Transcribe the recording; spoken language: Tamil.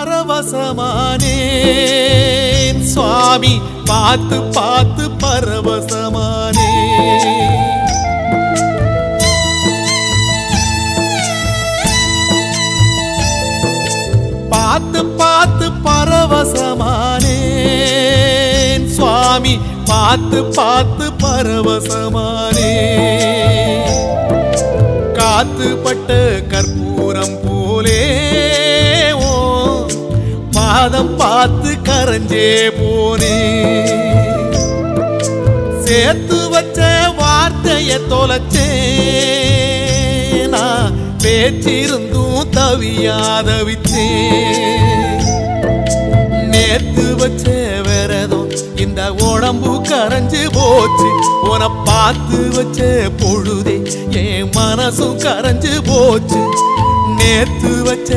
பரவசமானேன் சுவாமி பார்த்து பார்த்து பரவசமானேன் பார்த்து பார்த்து பரவசமானேன் சுவாமி பார்த்து பார்த்து பரவசமானேன் காத்துப்பட்ட கற்பூரம் போலே ஓ பாதம் பார்த்து கரைஞ்சே போனே சேர்த்து வச்ச வார்த்தைய தொலைச்சேன் நான் பேச்சிருந்தும் தவியாதவிச்சேன் நேத்து வச்ச விரதம் இந்த உடம்பு கரைஞ்சு போச்சு உன பார்த்து வச்ச பொழுதே என் மனசும் கரைஞ்சு போச்சு நேத்து வச்ச